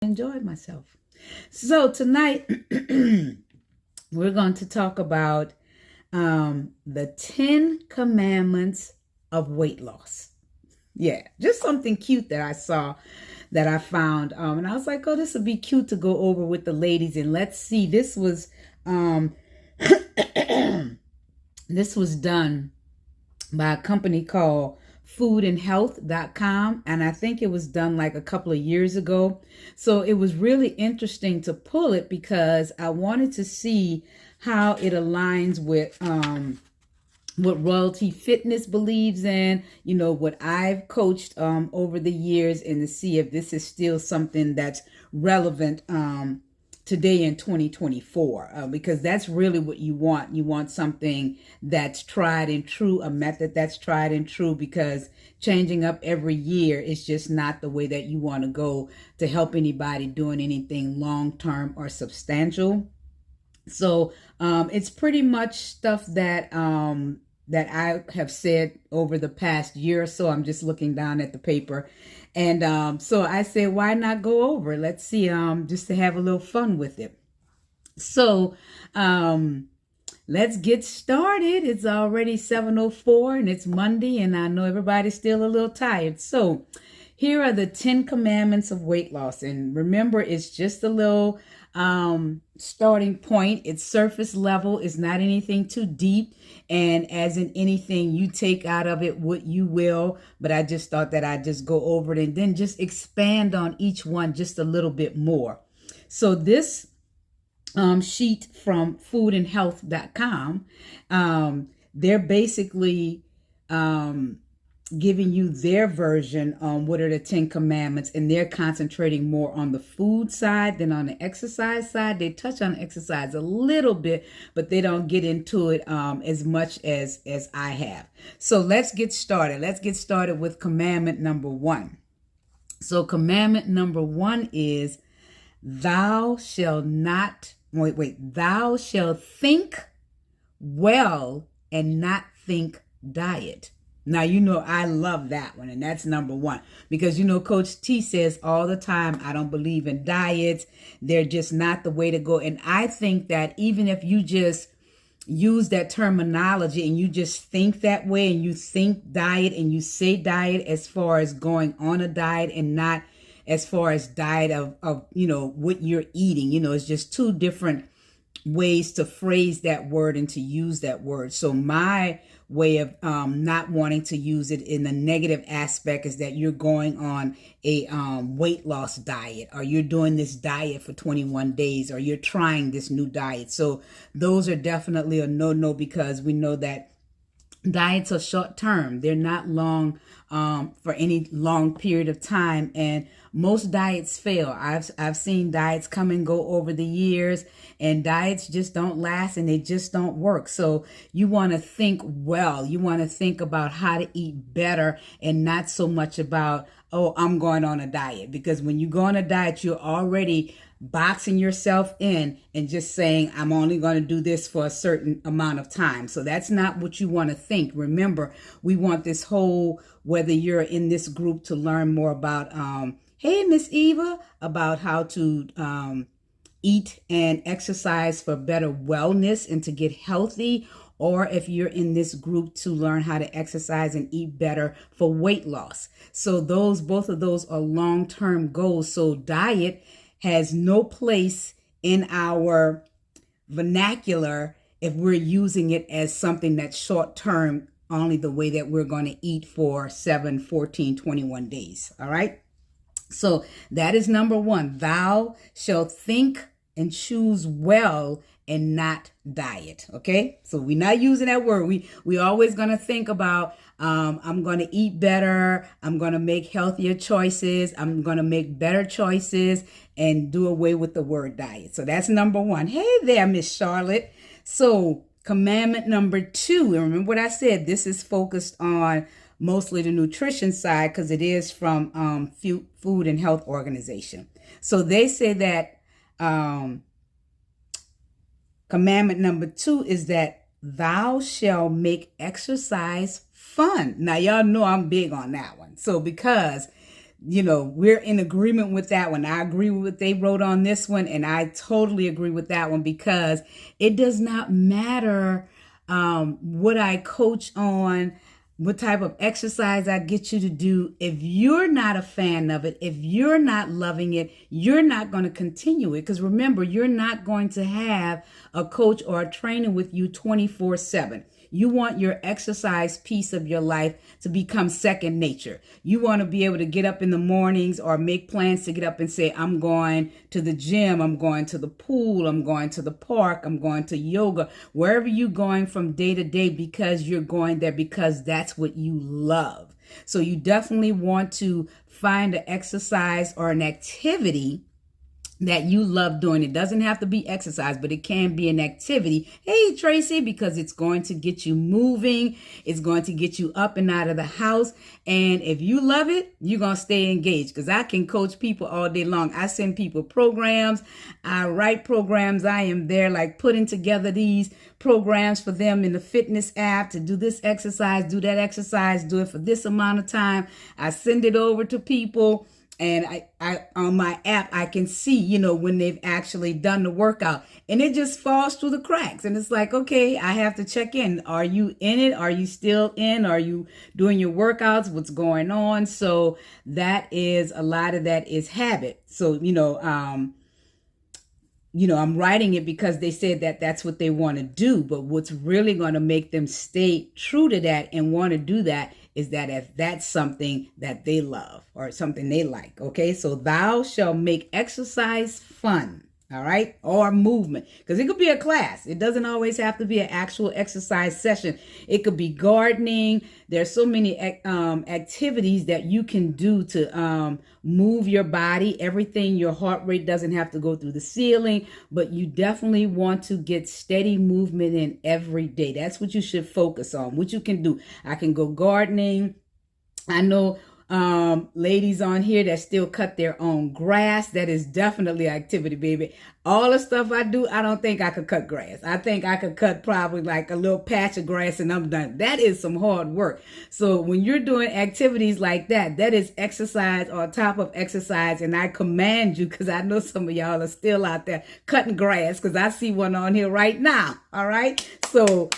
Enjoyed myself. So tonight we're going to talk about the 10 commandments of weight loss. Yeah, just something cute that I saw that I found. And I was like, oh, this would be cute to go over with the ladies. And let's see, this was this was done by a company called foodandhealth.com, and I think it was done like a couple of years ago. So it was really interesting to pull it because I wanted to see how it aligns with what Royalty Fitness believes in, what I've coached over the years, and to see if this is still something that's relevant today in 2024, because that's really what you want. You want something that's tried and true, a method that's tried and true, because changing up every year is just not the way that you want to go to help anybody doing anything long-term or substantial. So it's pretty much stuff that that I have said over the past year or so. I'm just looking down at the paper. And so I said, why not go over? Let's see, just to have a little fun with it. So let's get started. It's already 7:04 and it's Monday, and I know everybody's still a little tired. So here are the 10 commandments of weight loss. And remember, it's just a little starting point. It's surface level. It's not anything too deep. And as in anything, you take out of it what you will. But I just thought that I'd just go over it and then just expand on each one just a little bit more. So this sheet from foodandhealth.com, they're basically giving you their version on what are the 10 commandments, and they're concentrating more on the food side than on the exercise side. They touch on exercise a little bit, but they don't get into it as much as I have. So let's get started. Let's get started with commandment number 1. So commandment number 1 is thou shalt not, thou shalt think well and not think diet. Now, I love that one, and that's number 1, because, Coach T says all the time, I don't believe in diets. They're just not the way to go. And I think that even if you just use that terminology and you just think that way, and you think diet and you say diet as far as going on a diet and not as far as diet of what you're eating, it's just two different ways to phrase that word and to use that word. So my way of not wanting to use it in the negative aspect is that you're going on a weight loss diet, or you're doing this diet for 21 days, or you're trying this new diet. So those are definitely a no, because we know that diets are short term. They're not long for any long period of time, and most diets fail. I've seen diets come and go over the years, and diets just don't last and they just don't work. So you want to think well. You want to think about how to eat better, and not so much about, oh, I'm going on a diet, because when you go on a diet, you're already boxing yourself in and just saying, I'm only going to do this for a certain amount of time. So that's not what you want to think. Remember, we want this whole, whether you're in this group to learn more about, hey, Miss Eva, about how to eat and exercise for better wellness and to get healthy, or if you're in this group to learn how to exercise and eat better for weight loss. So both of those are long-term goals. So diet has no place in our vernacular if we're using it as something that's short-term, only the way that we're going to eat for 7, 14, 21 days. All right. So that is number 1. Thou shalt think and choose well and not diet. Okay. So we're not using that word. We always going to think about, I'm going to eat better. I'm going to make healthier choices. I'm going to make better choices and do away with the word diet. So that's number 1. Hey there, Miss Charlotte. So commandment number 2, and remember what I said, this is focused on mostly the nutrition side, because it is from Food and Health Organization. So they say that commandment number 2 is that thou shalt make exercise fun. Now, y'all know I'm big on that one. So because we're in agreement with that one. I agree with what they wrote on this one, and I totally agree with that one, because it does not matter what I coach on, what type of exercise I get you to do. If you're not a fan of it, if you're not loving it, you're not going to continue it. Because remember, you're not going to have a coach or a trainer with you 24/7. You want your exercise piece of your life to become second nature. You want to be able to get up in the mornings or make plans to get up and say, I'm going to the gym, I'm going to the pool, I'm going to the park, I'm going to yoga, wherever you're going from day to day, because you're going there because that's what you love. So you definitely want to find an exercise or an activity that you love doing. It doesn't have to be exercise, but it can be an activity. Hey, Tracy, because it's going to get you moving. It's going to get you up and out of the house. And if you love it, you're going to stay engaged, because I can coach people all day long. I send people programs. I write programs. I am there like putting together these programs for them in the fitness app to do this exercise, do that exercise, do it for this amount of time. I send it over to people. And I on my app, I can see, when they've actually done the workout, and it just falls through the cracks. And it's like, okay, I have to check in. Are you in it? Are you still in? Are you doing your workouts? What's going on? So that is, a lot of that is habit. So, I'm writing it because they said that that's what they want to do. But what's really going to make them stay true to that and want to do that is that if that's something that they love or something they like. Okay, so thou shalt make exercise fun. All right, or movement, because it could be a class. It doesn't always have to be an actual exercise session. It could be gardening. There's so many activities that you can do to move your body. Everything, your heart rate doesn't have to go through the ceiling, but you definitely want to get steady movement in every day. That's what you should focus on. What you can do. I can go gardening. I know ladies on here that still cut their own grass. That is definitely activity, baby. All the stuff I do, I don't think I could cut grass. I think I could cut probably like a little patch of grass and I'm done. That is some hard work. So when you're doing activities like that, that is exercise on top of exercise. And I command you, because I know some of y'all are still out there cutting grass, because I see one on here right now. All right. So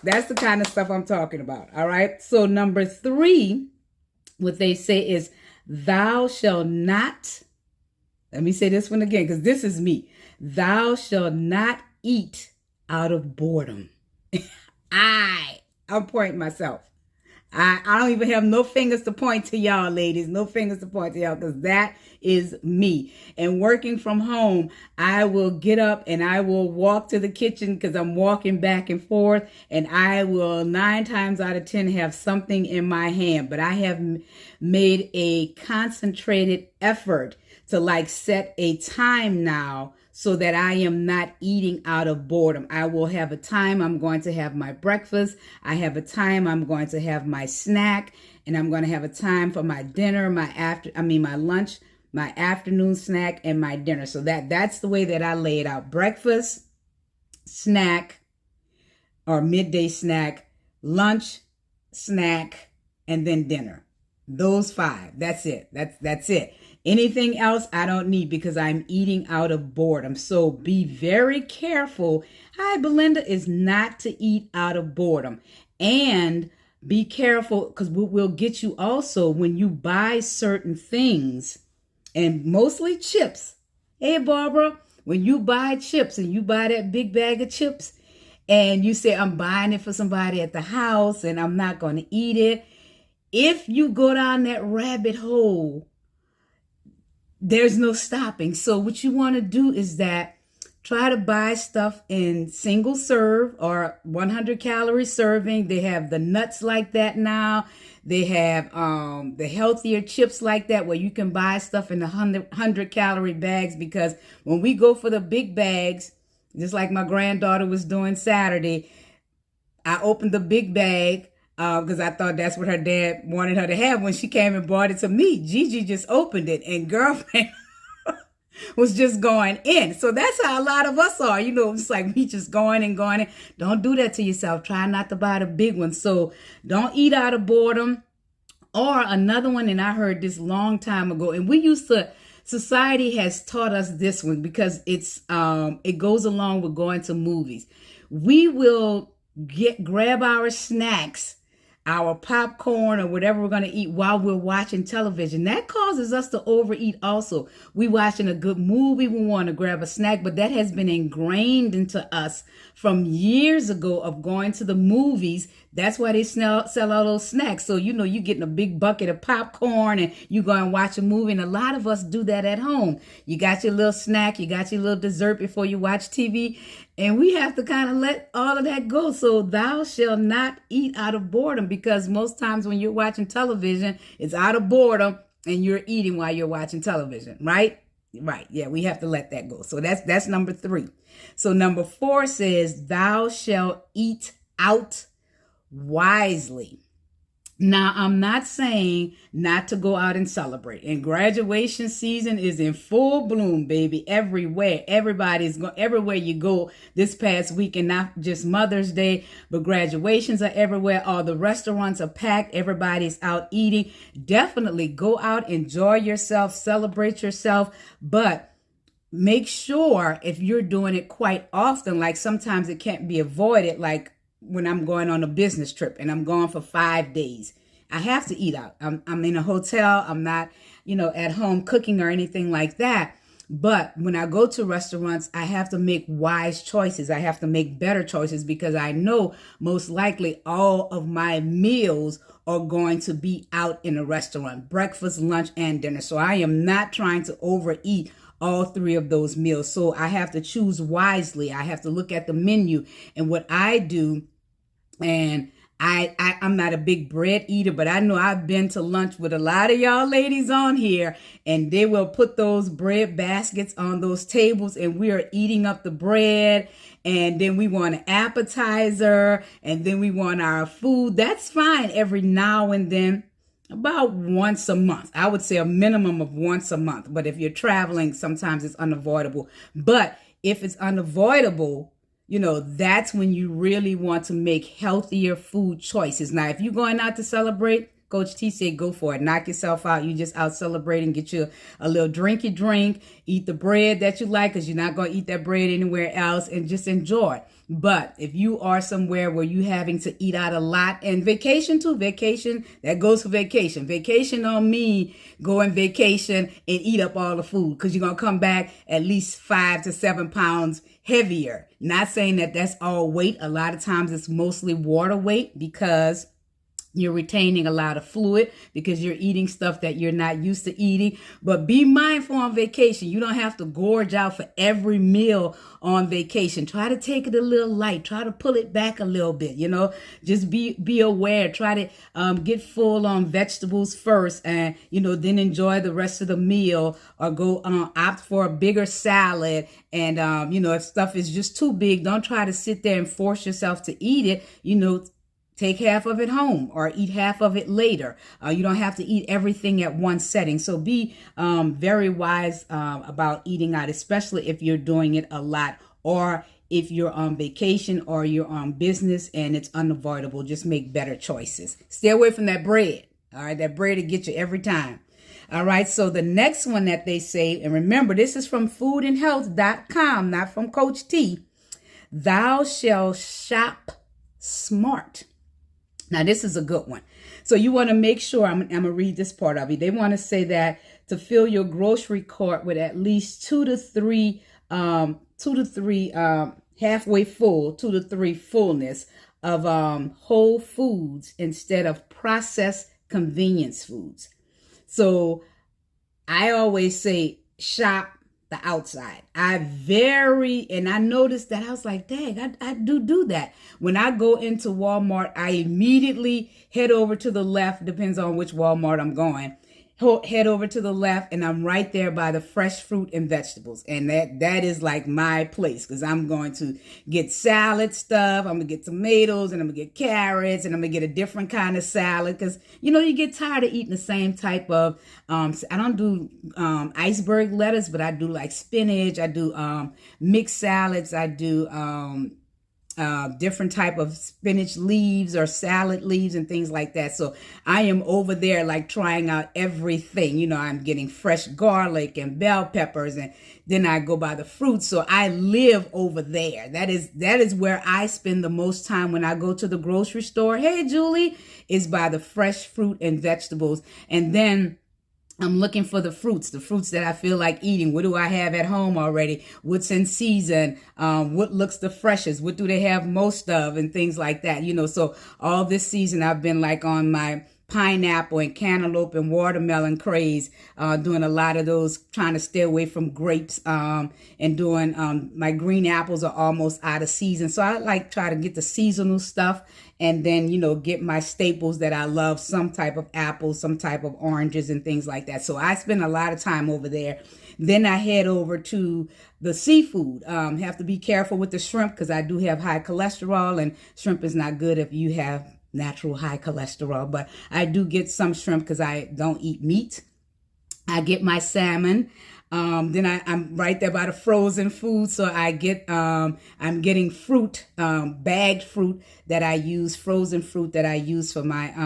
that's the kind of stuff I'm talking about. All right. So number 3, what they say is, thou shalt not, let me say this one again, because this is me. Thou shalt not eat out of boredom. I'm pointing myself. I don't even have no fingers to point to y'all, ladies. No fingers to point to y'all, because that is me. And working from home, I will get up and I will walk to the kitchen, because I'm walking back and forth, and I will 9 times out of 10 have something in my hand. But I have made a concentrated effort to like set a time now, so that I am not eating out of boredom. I will have a time I'm going to have my breakfast. I have a time I'm going to have my snack, and I'm going to have a time for my dinner, my lunch, my afternoon snack, and my dinner. So that's the way that I lay it out. Breakfast, snack, or midday snack, lunch, snack, and then dinner. Those 5. That's it. That's it. Anything else I don't need, because I'm eating out of boredom. So be very careful. Hi, Belinda, is not to eat out of boredom. And be careful, because what will get you also when you buy certain things, and mostly chips. Hey, Barbara, when you buy chips and you buy that big bag of chips and you say, I'm buying it for somebody at the house and I'm not going to eat it. If you go down that rabbit hole, there's no stopping. So what you want to do is that try to buy stuff in single serve or 100 calorie serving. They have the nuts like that now. They have the healthier chips like that, where you can buy stuff in the 100 calorie bags, because when we go for the big bags, just like my granddaughter was doing Saturday, I opened the big bag because I thought that's what her dad wanted her to have when she came and brought it to me. Gigi just opened it, and girlfriend was just going in. So that's how a lot of us are. It's like we just going and going in. Don't do that to yourself. Try not to buy the big one. So don't eat out of boredom. Or another one, and I heard this long time ago, and society has taught us this one because it goes along with going to movies. We will grab our snacks, our popcorn or whatever we're going to eat while we're watching television. That causes us to overeat also. We watching a good movie, we want to grab a snack, but that has been ingrained into us from years ago of going to the movies. That's why they sell all those snacks. So, you're getting a big bucket of popcorn and you go and watch a movie. And a lot of us do that at home. You got your little snack, you got your little dessert before you watch TV. And we have to kind of let all of that go. So thou shalt not eat out of boredom, because most times when you're watching television, it's out of boredom and you're eating while you're watching television, right? Right. Yeah, we have to let that go. So that's number 3. So number 4 says, thou shalt eat out wisely. Now, I'm not saying not to go out and celebrate. And graduation season is in full bloom, baby, everywhere. Everybody's going everywhere you go this past weekend, not just Mother's Day, but graduations are everywhere. All the restaurants are packed. Everybody's out eating. Definitely go out, enjoy yourself, celebrate yourself. But make sure if you're doing it quite often, like sometimes it can't be avoided, like when I'm going on a business trip and I'm gone for 5 days, I have to eat out. I'm in a hotel. I'm not, at home cooking or anything like that. But when I go to restaurants, I have to make wise choices. I have to make better choices because I know most likely all of my meals are going to be out in a restaurant, breakfast, lunch, and dinner. So I am not trying to overeat all 3 of those meals. So I have to choose wisely. I have to look at the menu. And what I do, and I'm not a big bread eater, but I know I've been to lunch with a lot of y'all ladies on here, and they will put those bread baskets on those tables, and we are eating up the bread, and then we want an appetizer, and then we want our food. That's fine every now and then. About once a month. I would say a minimum of once a month. But if you're traveling, sometimes it's unavoidable. But if it's unavoidable, that's when you really want to make healthier food choices. Now, if you're going out to celebrate, Coach T said go for it. Knock yourself out. You just out celebrating. Get you a little drinky drink. Eat the bread that you like, because you're not going to eat that bread anywhere else, and just enjoy. But if you are somewhere where you're having to eat out a lot, and vacation too, that goes for vacation. Vacation don't mean go on vacation and eat up all the food, because you're going to come back at least 5 to 7 pounds heavier. Not saying that that's all weight. A lot of times it's mostly water weight, because you're retaining a lot of fluid because you're eating stuff that you're not used to eating. But be mindful on vacation. You don't have to gorge out for every meal on vacation. Try to take it a little light. Try to pull it back a little bit. Just be aware. Try to get full on vegetables first, and then enjoy the rest of the meal, or go opt for a bigger salad. And if stuff is just too big, don't try to sit there and force yourself to eat it. Take half of it home or eat half of it later. You don't have to eat everything at one setting. So be very wise about eating out, especially if you're doing it a lot, or if you're on vacation or you're on business and it's unavoidable. Just make better choices. Stay away from that bread. All right, that bread will get you every time. All right, so the next one that they say, and remember, this is from foodandhealth.com, not from Coach T. Thou shalt shop smart. Now, this is a good one. So you want to make sure, I'm going to read this part of it. They want to say that to fill your grocery cart with at least 2 to 3 halfway full, 2 to 3 fullness of whole foods instead of processed convenience foods. So I always say shop the outside. And I noticed that I was like, dang, I do that. When I go into Walmart, I immediately head over to the left, depends on which Walmart I'm going. Head over to the left, and I'm right there by the fresh fruit and vegetables. And that is like my place, because I'm going to get salad stuff. I'm going to get tomatoes, and I'm going to get carrots, and I'm going to get a different kind of salad, because, you get tired of eating the same type of, I don't do iceberg lettuce, but I do like spinach. I do mixed salads. I do different type of spinach leaves or salad leaves and things like that. So I am over there like trying out everything. You know, I'm getting fresh garlic and bell peppers, and then I go by the fruits. So I live over there. That is where I spend the most time when I go to the grocery store. Hey, Julie, is by the fresh fruit and vegetables. And then I'm looking for the fruits that I feel like eating. What do I have at home already? What's in season? What looks the freshest? What do they have most of? And things like that, you know. So all this season I've been like on my pineapple and cantaloupe and watermelon craze, doing a lot of those, trying to stay away from grapes, and doing, my green apples are almost out of season. So I like try to get the seasonal stuff, and then, you know, get my staples that I love, some type of apples, some type of oranges and things like that. So I spend a lot of time over there. Then I head over to the seafood. Have to be careful with the shrimp because I do have high cholesterol, and shrimp is not good if you have natural high cholesterol. But I do get some shrimp because I don't eat meat. I get my salmon. Then I'm right there by the frozen food. So I get, I'm getting fruit, bagged fruit that I use, frozen fruit that I use for my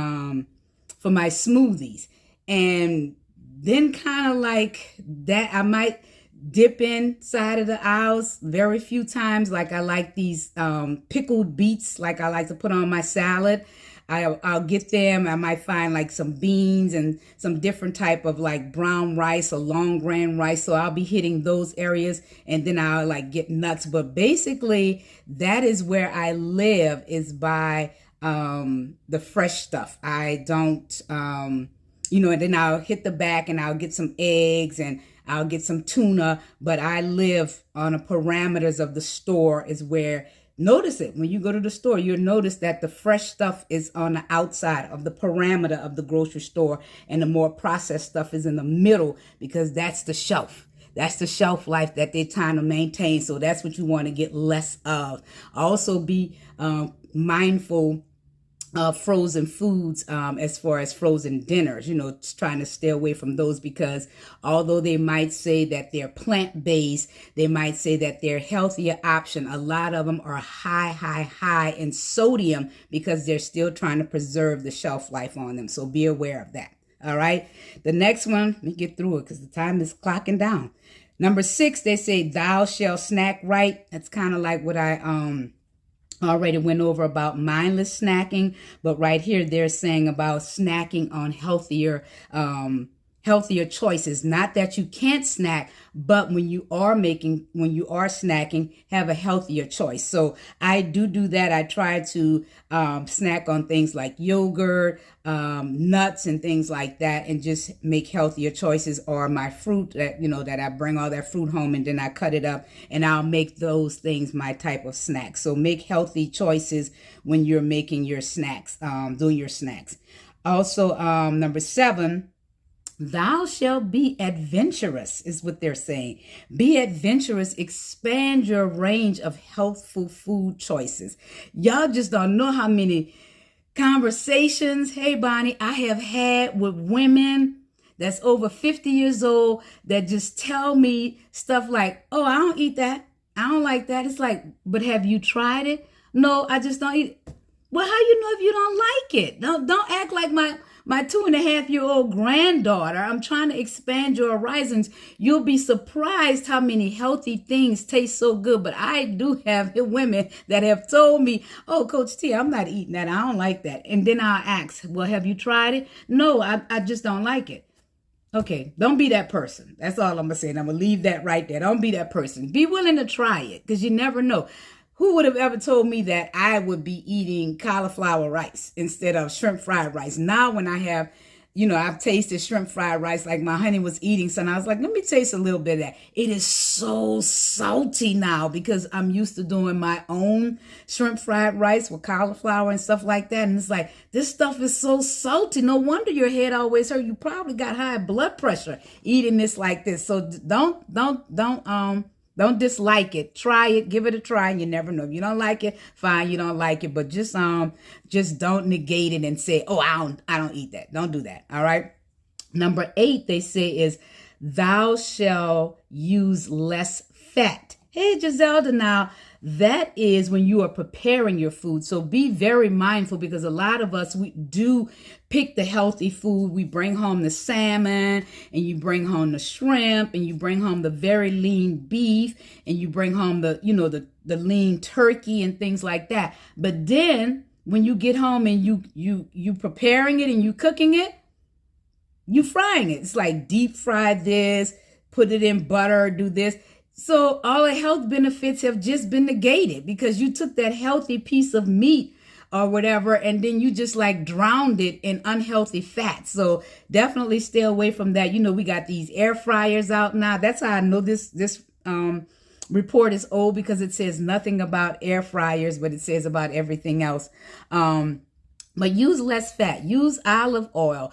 smoothies. And then kind of like that, I might dip inside of the aisles very few times. Like I like these, pickled beets, like I like to put on my salad. I'll get them. I might find like some beans and some different type of like brown rice or long grain rice. So I'll be hitting those areas, and then I'll like get nuts. But basically that is where I live, is by the fresh stuff. I don't, you know, and then I'll hit the back and I'll get some eggs and I'll get some tuna. But I live on the parameters of the store is where. Notice it. When you go to the store, you'll notice that the fresh stuff is on the outside of the parameter of the grocery store, and the more processed stuff is in the middle, because that's the shelf. That's the shelf life that they're trying to maintain. So that's what you want to get less of. Also be mindful of frozen foods, as far as frozen dinners, you know, just trying to stay away from those, because although they might say that they're plant-based, they might say that they're healthier option, a lot of them are high in sodium because they're still trying to preserve the shelf life on them. So be aware of that. All right. The next one, let me get through it because the time is clocking down. Number 6, they say thou shalt snack right. That's kind of like what I, already went over about mindless snacking, but right here they're saying about snacking on healthier choices. Not that you can't snack, but when you are snacking, have a healthier choice. So I do that. I try to snack on things like yogurt, nuts and things like that, and just make healthier choices. Or my fruit that, you know, that I bring all that fruit home and then I cut it up and I'll make those things my type of snack. So make healthy choices when you're making your snacks, doing your snacks. Also, number 7, thou shalt be adventurous is what they're saying. Be adventurous, expand your range of healthful food choices. Y'all just don't know how many conversations, hey Bonnie, I have had with women that's over 50 years old that just tell me stuff like, oh, I don't eat that. I don't like that. It's like, but have you tried it? No, I just don't eat it. Well, how you know if you don't like it? Don't act like my 2.5-year-old granddaughter. I'm trying to expand your horizons. You'll be surprised how many healthy things taste so good. But I do have women that have told me, oh, Coach T, I'm not eating that. I don't like that. And then I'll ask, well, have you tried it? No, I just don't like it. Okay, don't be that person. That's all I'm going to say. And I'm going to leave that right there. Don't be that person. Be willing to try it, because you never know. Who would have ever told me that I would be eating cauliflower rice instead of shrimp fried rice? Now when I have, you know, I've tasted shrimp fried rice like my honey was eating some, I was like, let me taste a little bit of that. It is so salty now because I'm used to doing my own shrimp fried rice with cauliflower and stuff like that. And it's like, this stuff is so salty. No wonder your head always hurt. You probably got high blood pressure eating this like this. So don't dislike it. Try it. Give it a try. And you never know. If you don't like it, fine. You don't like it. But just don't negate it and say, oh, I don't eat that. Don't do that. All right. Number 8, they say is thou shalt use less fat Hey, Giselda. Now, that is when you are preparing your food. So be very mindful, because a lot of us, we do pick the healthy food. We bring home the salmon, and you bring home the shrimp, and you bring home the very lean beef, and you bring home the lean turkey and things like that. But then when you get home and you preparing it and you cooking it, you frying it. It's like deep fry this, put it in butter, do this. So all the health benefits have just been negated, because you took that healthy piece of meat or whatever, and then you just like drowned it in unhealthy fats. So definitely stay away from that. We got these air fryers out now. That's how I know this report is old, because it says nothing about air fryers, but it says about everything else. But use less fat, use olive oil,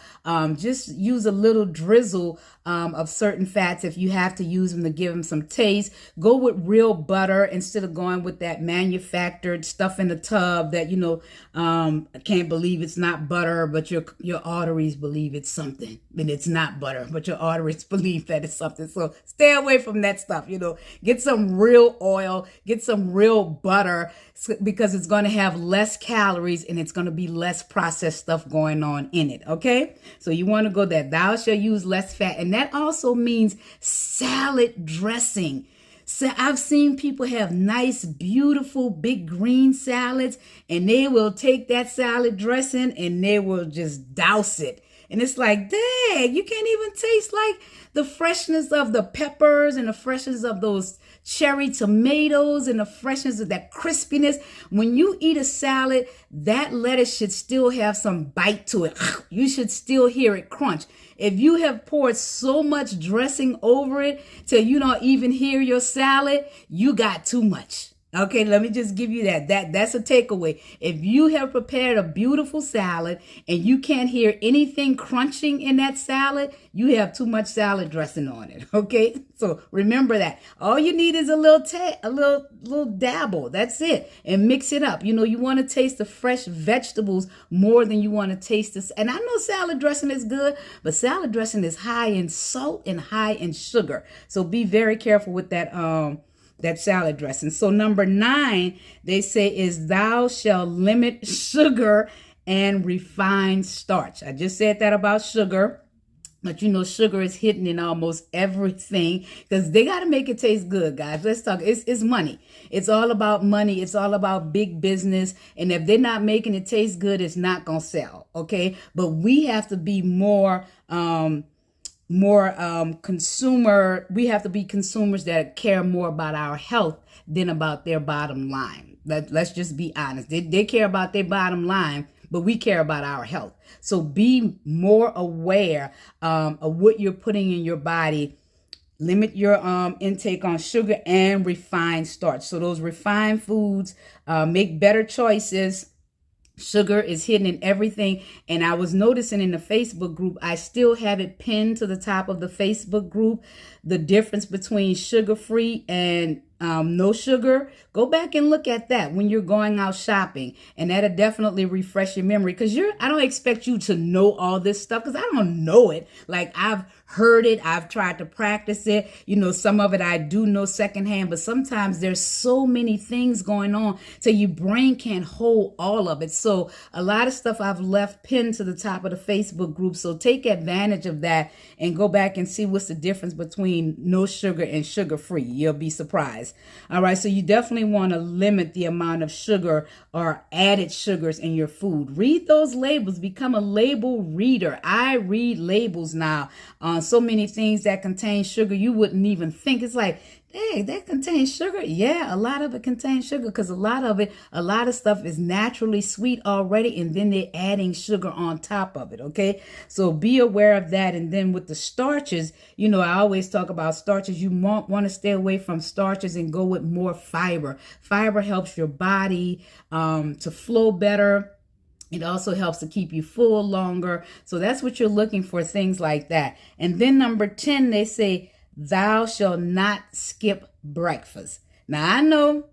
just use a little drizzle of certain fats if you have to use them to give them some taste. Go with real butter instead of going with that manufactured stuff in the tub that, I can't believe it's not butter, but your arteries believe it's something. And it's not butter, but your arteries believe that it's something. So stay away from that stuff, Get some real oil, get some real butter, because it's going to have less calories and it's going to be less processed stuff going on in it. Okay. So you want to go that thou shall use less fat. And that also means salad dressing. So I've seen people have nice, beautiful, big green salads, and they will take that salad dressing and they will just douse it. And it's like, dang, you can't even taste like the freshness of the peppers and the freshness of those cherry tomatoes and the freshness of that crispiness. When you eat a salad, that lettuce should still have some bite to it. You should still hear it crunch. If you have poured so much dressing over it till you don't even hear your salad, you got too much. Okay, let me just give you that's a takeaway. If you have prepared a beautiful salad and you can't hear anything crunching in that salad, you have too much salad dressing on it. Okay, so remember that. All you need is a little dabble. That's it, and mix it up. You want to taste the fresh vegetables more than you want to taste this. And I know salad dressing is good, but salad dressing is high in salt and high in sugar. So be very careful with that salad dressing. So number 9, they say, is thou shalt limit sugar and refined starch. I just said that about sugar. But sugar is hidden in almost everything, because they got to make it taste good, guys. Let's talk. It's money. It's all about money. It's all about big business. And if they're not making it taste good, it's not going to sell. Okay. But we have to be more consumer. We have to be consumers that care more about our health than about their bottom line. Let's just be honest. They care about their bottom line, but we care about our health. So be more aware of what you're putting in your body. Limit your intake on sugar and refined starch. So those refined foods, make better choices. Sugar is hidden in everything. And I was noticing in the Facebook group, I still have it pinned to the top of the Facebook group, the difference between sugar-free and no sugar. Go back and look at that when you're going out shopping, and that'll definitely refresh your memory, because I don't expect you to know all this stuff, because I don't know it. Like, I've heard it, I've tried to practice it, some of it I do know secondhand, but sometimes there's so many things going on so your brain can't hold all of it. So a lot of stuff I've left pinned to the top of the Facebook group. So take advantage of that and go back and see what's the difference between no sugar and sugar-free. You'll be surprised. All right, so you definitely want to limit the amount of sugar or added sugars in your food. Read those labels. Become a label reader. I read labels now on so many things that contain sugar you wouldn't even think. It's like, hey, that contains sugar. Yeah, a lot of it contains sugar, because a lot of stuff is naturally sweet already, and then they're adding sugar on top of it. Okay, so be aware of that. And then with the starches, I always talk about starches. You want to stay away from starches and go with more fiber. Fiber helps your body to flow better. It also helps to keep you full longer. So that's what you're looking for, things like that. And then number 10, they say, thou shalt not skip breakfast. Now, I know.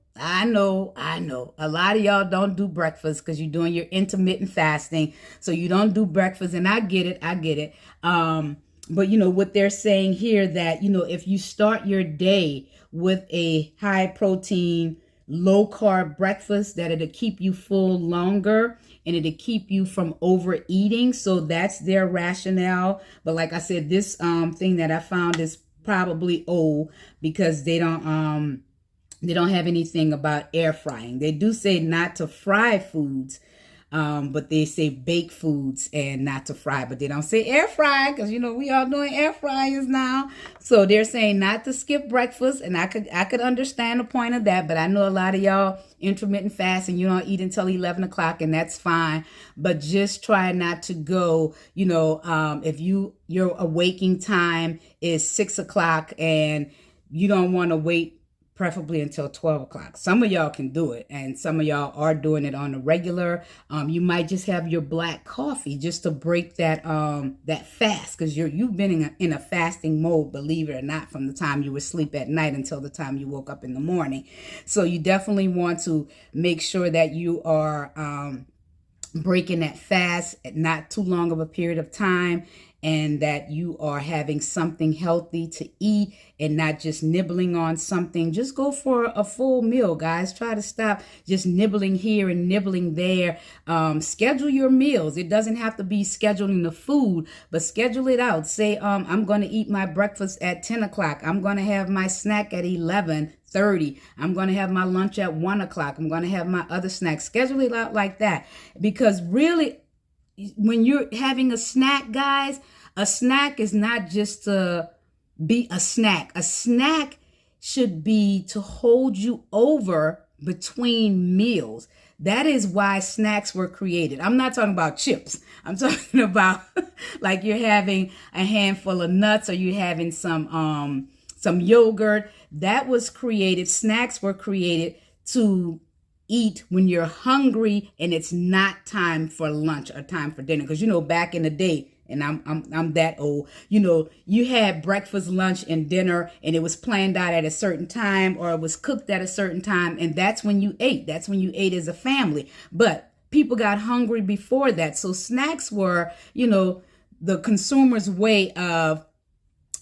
A lot of y'all don't do breakfast because you're doing your intermittent fasting. So you don't do breakfast, and I get it. But what they're saying here, that, if you start your day with a high protein, low carb breakfast that it'll keep you full longer and it'll keep you from overeating. So that's their rationale. But like I said, this thing that I found is probably old because they don't have anything about air frying. They do say not to fry foods, but they say bake foods and not to fry, but they don't say air fry because we all doing air fryers now. So they're saying not to skip breakfast, and I could understand the point of that, but I know a lot of y'all intermittent fast and you don't eat until 11 o'clock, and that's fine. But just try not to go, if your awaking time is 6 o'clock and you don't want to wait preferably until 12 o'clock. Some of y'all can do it, and some of y'all are doing it on a regular. You might just have your black coffee just to break that fast, because you've been in a fasting mode, believe it or not, from the time you were asleep at night until the time you woke up in the morning. So you definitely want to make sure that you are breaking that fast at not too long of a period of time, and that you are having something healthy to eat and not just nibbling on something. Just go for a full meal, guys. Try to stop just nibbling here and nibbling there. Schedule your meals. It doesn't have to be scheduling the food, but schedule it out. Say, I'm going to eat my breakfast at 10 o'clock. I'm going to have my snack at 11:30. I'm going to have my lunch at 1 o'clock. I'm going to have my other snack. Schedule it out like that. Because really, when you're having a snack, guys, a snack is not just to be a snack. A snack should be to hold you over between meals. That is why snacks were created. I'm not talking about chips. I'm talking about like you're having a handful of nuts, or you're having some yogurt. That was created. Snacks were created to eat when you're hungry and it's not time for lunch or time for dinner. Because back in the day, and I'm that old, you had breakfast, lunch, and dinner, and it was planned out at a certain time, or it was cooked at a certain time, and that's when you ate. That's when you ate as a family. But people got hungry before that. So snacks were, the consumer's way of,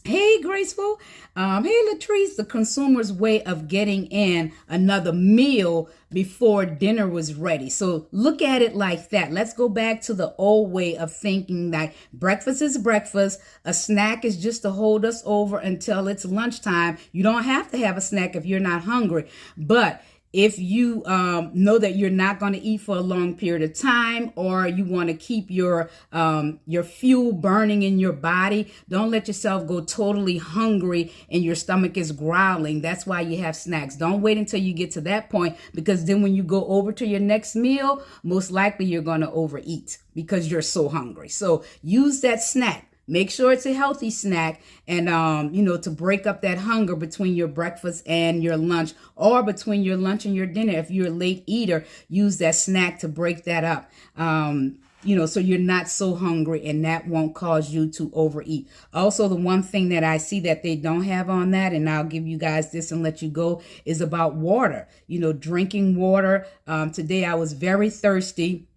hey, Graceful. Hey, Latrice, the consumer's way of getting in another meal before dinner was ready. So look at it like that. Let's go back to the old way of thinking that breakfast is breakfast. A snack is just to hold us over until it's lunchtime. You don't have to have a snack if you're not hungry. But if you know that you're not going to eat for a long period of time, or you want to keep your fuel burning in your body, don't let yourself go totally hungry and your stomach is growling. That's why you have snacks. Don't wait until you get to that point, because then when you go over to your next meal, most likely you're going to overeat because you're so hungry. So use that snack. Make sure it's a healthy snack, and, to break up that hunger between your breakfast and your lunch, or between your lunch and your dinner. If you're a late eater, use that snack to break that up, so you're not so hungry, and that won't cause you to overeat. Also, the one thing that I see that they don't have on that, and I'll give you guys this and let you go, is about water. Drinking water. Today I was very thirsty,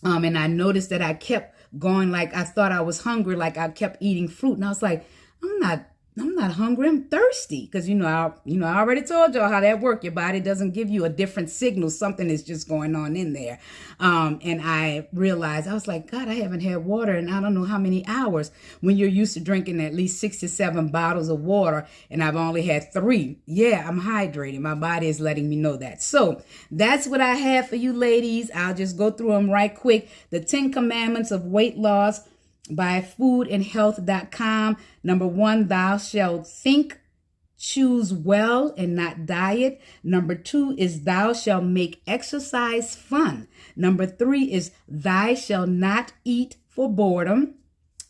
and I noticed that I kept going, like I thought I was hungry, like I kept eating fruit, and I was like, I'm not hungry, I'm thirsty. Because I already told y'all how that works. Your body doesn't give you a different signal. Something is just going on in there. And I realized, I was like, God, I haven't had water in I don't know how many hours. When you're used to drinking at least 6 to 7 bottles of water, and I've only had 3. Yeah, I'm hydrated. My body is letting me know that. So that's what I have for you ladies. I'll just go through them right quick. The 10 Commandments of Weight Loss by foodandhealth.com. Number 1, thou shalt think, choose well, and not diet. Number 2 is thou shalt make exercise fun. Number 3 is thou shalt not eat for boredom.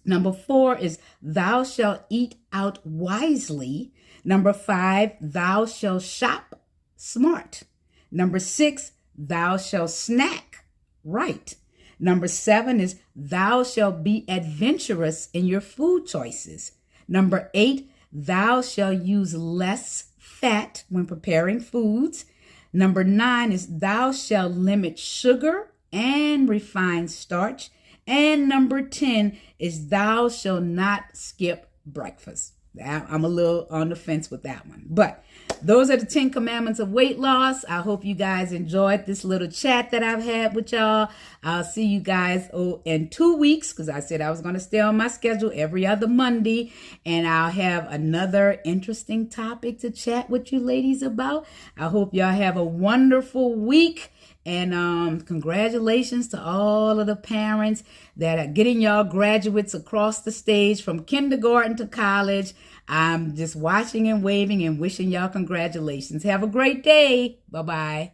Number 4 is thou shalt eat out wisely. Number 5, thou shalt shop smart. Number 6, thou shalt snack right. Number 7 is thou shalt be adventurous in your food choices. Number 8, thou shalt use less fat when preparing foods. Number 9 is thou shalt limit sugar and refined starch. And number 10 is thou shalt not skip breakfast. I'm a little on the fence with that one. But Those are the 10 commandments of weight loss. I hope you guys enjoyed this little chat that I've had with y'all. I'll see you guys in 2 weeks, because I said I was going to stay on my schedule every other Monday, and I'll have another interesting topic to chat with you ladies about. I hope y'all have a wonderful week. And congratulations to all of the parents that are getting y'all graduates across the stage from kindergarten to college. I'm just watching and waving and wishing y'all congratulations. Have a great day. Bye-bye.